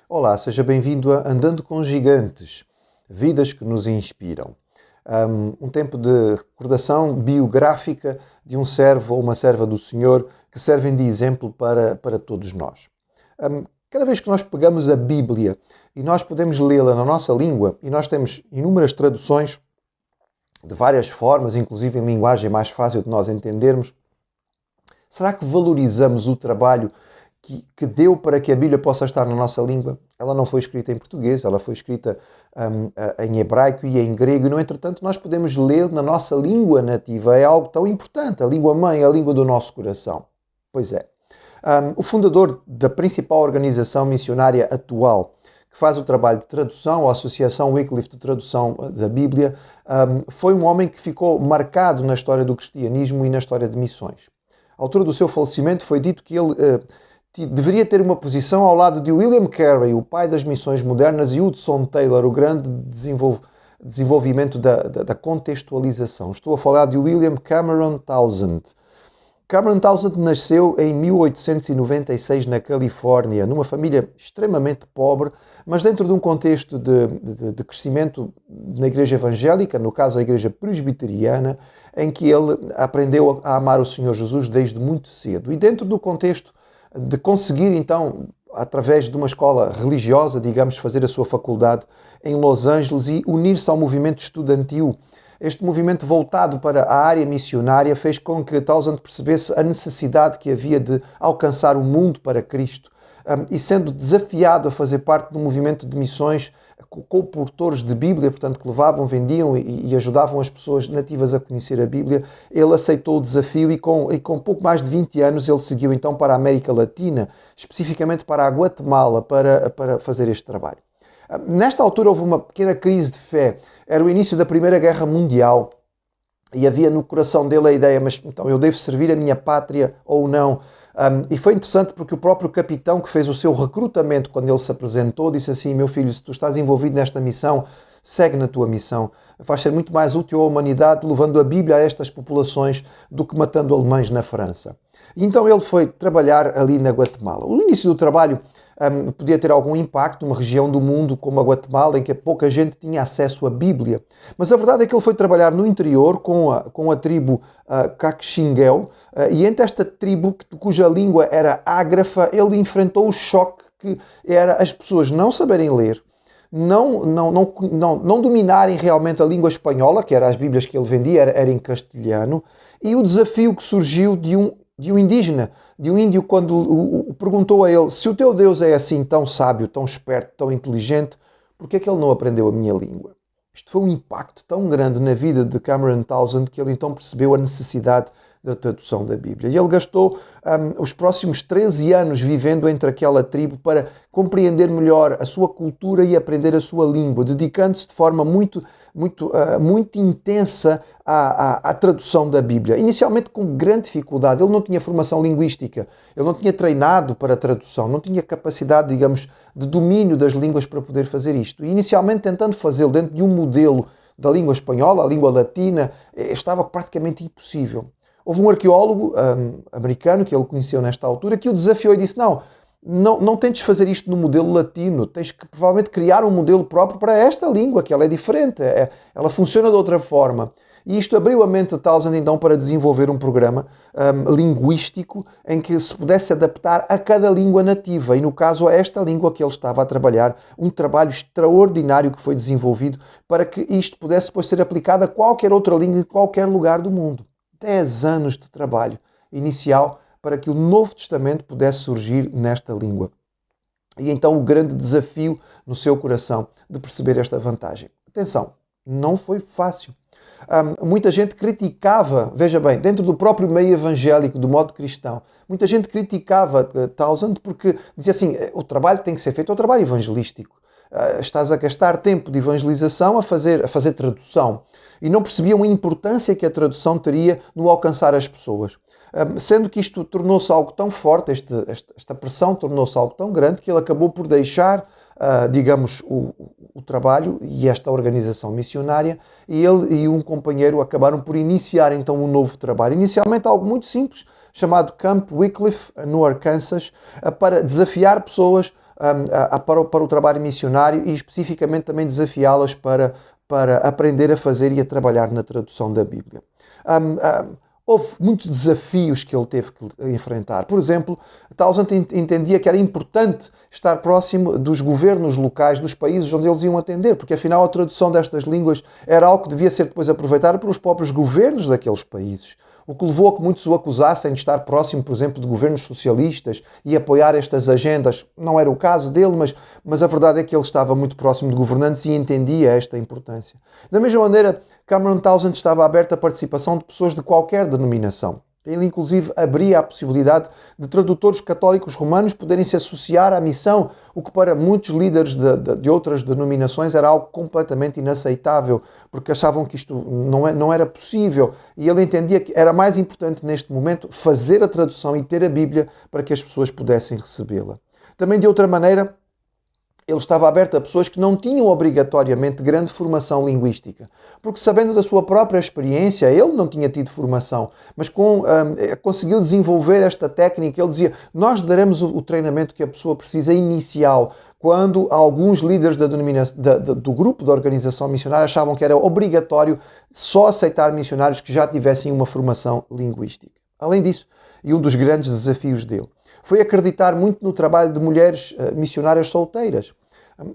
Olá, seja bem-vindo a Andando com Gigantes, vidas que nos inspiram. Um tempo de recordação biográfica de um servo ou uma serva do Senhor que servem de exemplo para todos nós. Cada vez que nós pegamos a Bíblia e nós podemos lê-la na nossa língua, e nós temos inúmeras traduções de várias formas, inclusive em linguagem mais fácil de nós entendermos, será que valorizamos o trabalho que deu para que a Bíblia possa estar na nossa língua? Ela não foi escrita em português, ela foi escrita em hebraico e em grego, e, no entretanto, nós podemos ler na nossa língua nativa. É algo tão importante, a língua mãe, a língua do nosso coração. Pois é. O fundador da principal organização missionária atual, que faz o trabalho de tradução, a Associação Wycliffe de Tradução da Bíblia, foi um homem que ficou marcado na história do cristianismo e na história de missões. À altura do seu falecimento foi dito que ele deveria ter uma posição ao lado de William Carey, o pai das missões modernas, e Hudson Taylor, o grande desenvolvimento da contextualização. Estou a falar de William Cameron Townsend. Cameron Townsend nasceu em 1896 na Califórnia, numa família extremamente pobre, mas dentro de um contexto de crescimento na igreja evangélica, no caso a igreja presbiteriana, em que ele aprendeu a amar o Senhor Jesus desde muito cedo. E dentro do contexto de conseguir, então, através de uma escola religiosa, digamos, fazer a sua faculdade em Los Angeles e unir-se ao movimento estudantil. Este movimento voltado para a área missionária fez com que Townsend percebesse a necessidade que havia de alcançar o mundo para Cristo. E sendo desafiado a fazer parte de um movimento de missões com portores de Bíblia, portanto, que levavam, vendiam e ajudavam as pessoas nativas a conhecer a Bíblia, ele aceitou o desafio e com pouco mais de 20 anos ele seguiu então para a América Latina, especificamente para a Guatemala, para fazer este trabalho. Nesta altura houve uma pequena crise de fé. Era o início da Primeira Guerra Mundial e havia no coração dele a ideia, mas então eu devo servir a minha pátria ou não? E foi interessante porque o próprio capitão que fez o seu recrutamento, quando ele se apresentou, disse assim: meu filho, se tu estás envolvido nesta missão, segue na tua missão. Vais ser muito mais útil à humanidade levando a Bíblia a estas populações do que matando alemães na França. E então ele foi trabalhar ali na Guatemala. O início do trabalho podia ter algum impacto numa região do mundo como a Guatemala, em que pouca gente tinha acesso à Bíblia. Mas a verdade é que ele foi trabalhar no interior com a tribo Caxinguel, e entre esta tribo, cuja língua era ágrafa, ele enfrentou o choque que era as pessoas não saberem ler, não dominarem realmente a língua espanhola, que eram as Bíblias que ele vendia, era em castelhano, e o desafio que surgiu de um indígena, de um índio, quando perguntou a ele: se o teu Deus é assim tão sábio, tão esperto, tão inteligente, por que é que ele não aprendeu a minha língua? Isto foi um impacto tão grande na vida de Cameron Townsend que ele então percebeu a necessidade da tradução da Bíblia. E ele gastou os próximos 13 anos vivendo entre aquela tribo para compreender melhor a sua cultura e aprender a sua língua, dedicando-se de forma muito intensa à tradução da Bíblia. Inicialmente com grande dificuldade. Ele não tinha formação linguística, ele não tinha treinado para a tradução, não tinha capacidade, digamos, de domínio das línguas para poder fazer isto. E inicialmente tentando fazê-lo dentro de um modelo da língua espanhola, a língua latina, estava praticamente impossível. Houve um arqueólogo americano que ele conheceu nesta altura que o desafiou e disse: não tentes fazer isto no modelo latino, tens que provavelmente criar um modelo próprio para esta língua, que ela é diferente, ela funciona de outra forma. E isto abriu a mente de Townsend então para desenvolver um programa linguístico em que se pudesse adaptar a cada língua nativa, e no caso a esta língua que ele estava a trabalhar, um trabalho extraordinário que foi desenvolvido para que isto pudesse depois ser aplicado a qualquer outra língua de qualquer lugar do mundo. 10 anos de trabalho inicial para que o Novo Testamento pudesse surgir nesta língua. E então o grande desafio no seu coração de perceber esta vantagem. Atenção, não foi fácil. Muita gente criticava, veja bem, dentro do próprio meio evangélico, do modo cristão, muita gente criticava Townsend porque dizia assim: o trabalho que tem que ser feito é o trabalho evangelístico. Estás a gastar tempo de evangelização a fazer tradução. E não percebiam a importância que a tradução teria no alcançar as pessoas. Sendo que isto tornou-se algo tão forte, esta pressão tornou-se algo tão grande, que ele acabou por deixar, digamos, o trabalho e esta organização missionária, e ele e um companheiro acabaram por iniciar então um novo trabalho. Inicialmente algo muito simples, chamado Camp Wycliffe, no Arkansas, para desafiar pessoas para o trabalho missionário e especificamente também desafiá-las para aprender a fazer e a trabalhar na tradução da Bíblia. Houve muitos desafios que ele teve que enfrentar. Por exemplo, Townsend entendia que era importante estar próximo dos governos locais dos países onde eles iam atender, porque afinal a tradução destas línguas era algo que devia ser depois aproveitado pelos próprios governos daqueles países. O que levou a que muitos o acusassem de estar próximo, por exemplo, de governos socialistas e apoiar estas agendas. Não era o caso dele, mas a verdade é que ele estava muito próximo de governantes e entendia esta importância. Da mesma maneira, Cameron Townsend estava aberto à participação de pessoas de qualquer denominação. Ele, inclusive, abria a possibilidade de tradutores católicos romanos poderem se associar à missão, o que para muitos líderes de outras denominações era algo completamente inaceitável, porque achavam que isto não era possível. E ele entendia que era mais importante, neste momento, fazer a tradução e ter a Bíblia para que as pessoas pudessem recebê-la. Também, de outra maneira, ele estava aberto a pessoas que não tinham obrigatoriamente grande formação linguística. Porque, sabendo da sua própria experiência, ele não tinha tido formação, mas conseguiu desenvolver esta técnica. Ele dizia, nós daremos o treinamento que a pessoa precisa inicial, quando alguns líderes do grupo da organização missionária achavam que era obrigatório só aceitar missionários que já tivessem uma formação linguística. Além disso, e um dos grandes desafios dele, foi acreditar muito no trabalho de mulheres missionárias solteiras.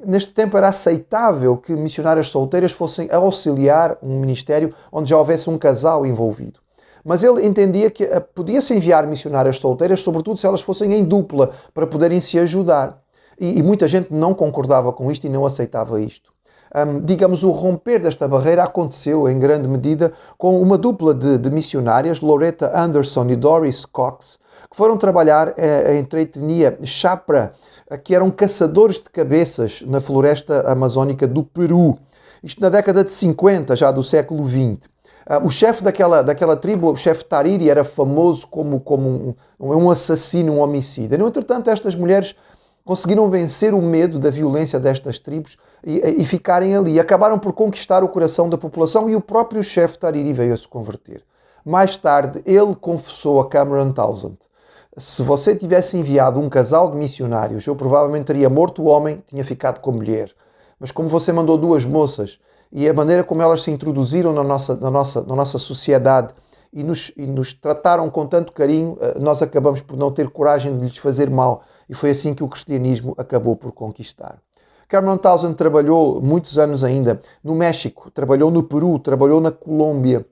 Neste tempo era aceitável que missionárias solteiras fossem auxiliar um ministério onde já houvesse um casal envolvido. Mas ele entendia que podia-se enviar missionárias solteiras, sobretudo se elas fossem em dupla, para poderem se ajudar. E muita gente não concordava com isto e não aceitava isto. Digamos, o romper desta barreira aconteceu em grande medida com uma dupla de missionárias, Loretta Anderson e Doris Cox, que foram trabalhar entre a etnia Chapra, que eram caçadores de cabeças na floresta amazónica do Peru. Isto na década de 50, já do século XX. O chefe daquela tribo, o chefe Tariri, era famoso como um assassino, um homicida. No entretanto, estas mulheres conseguiram vencer o medo da violência destas tribos e ficarem ali. Acabaram por conquistar o coração da população e o próprio chefe Tariri veio a se converter. Mais tarde, ele confessou a Cameron Townsend: se você tivesse enviado um casal de missionários, eu provavelmente teria morto o homem, tinha ficado com a mulher. Mas como você mandou duas moças e a maneira como elas se introduziram na nossa sociedade e nos trataram com tanto carinho, nós acabamos por não ter coragem de lhes fazer mal. E foi assim que o cristianismo acabou por conquistar. Cameron Townsend trabalhou muitos anos ainda no México, trabalhou no Peru, trabalhou na Colômbia.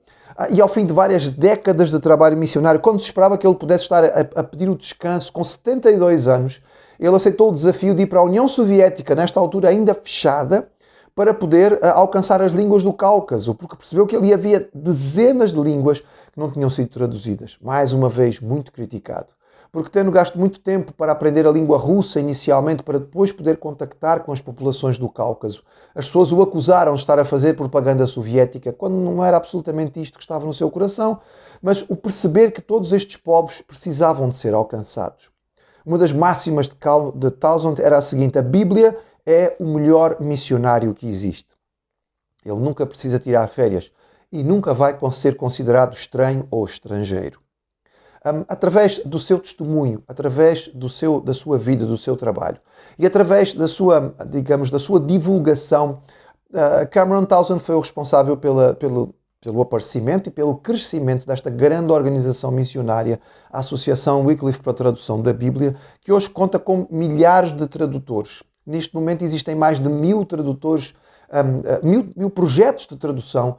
E ao fim de várias décadas de trabalho missionário, quando se esperava que ele pudesse estar a pedir o descanso, com 72 anos, ele aceitou o desafio de ir para a União Soviética, nesta altura ainda fechada, para poder alcançar as línguas do Cáucaso, porque percebeu que ali havia dezenas de línguas que não tinham sido traduzidas. Mais uma vez, muito criticado. Porque tendo gasto muito tempo para aprender a língua russa inicialmente, para depois poder contactar com as populações do Cáucaso, as pessoas o acusaram de estar a fazer propaganda soviética, quando não era absolutamente isto que estava no seu coração, mas o perceber que todos estes povos precisavam de ser alcançados. Uma das máximas de Townsend era a seguinte: a Bíblia é o melhor missionário que existe. Ele nunca precisa tirar férias e nunca vai ser considerado estranho ou estrangeiro. Através do seu testemunho, através da sua vida, do seu trabalho e através da sua divulgação, Cameron Townsend foi o responsável pelo aparecimento e pelo crescimento desta grande organização missionária, a Associação Wycliffe para a Tradução da Bíblia, que hoje conta com milhares de tradutores. Neste momento existem mais de 1000 tradutores, 1000 projetos de tradução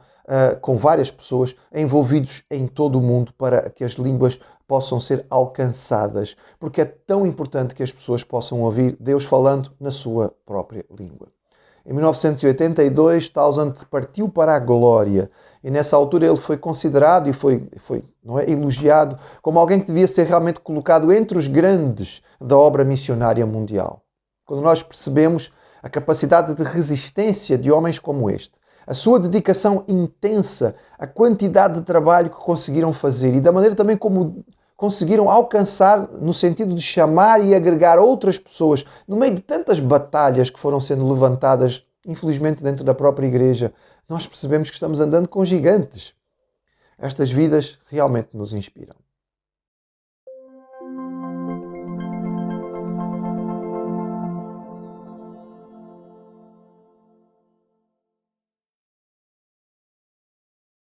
com várias pessoas envolvidos em todo o mundo para que as línguas possam ser alcançadas, porque é tão importante que as pessoas possam ouvir Deus falando na sua própria língua. Em 1982, Townsend partiu para a glória e nessa altura ele foi considerado e foi elogiado como alguém que devia ser realmente colocado entre os grandes da obra missionária mundial. Quando nós percebemos a capacidade de resistência de homens como este, a sua dedicação intensa, a quantidade de trabalho que conseguiram fazer e da maneira também como conseguiram alcançar no sentido de chamar e agregar outras pessoas no meio de tantas batalhas que foram sendo levantadas, infelizmente dentro da própria igreja, nós percebemos que estamos andando com gigantes. Estas vidas realmente nos inspiram.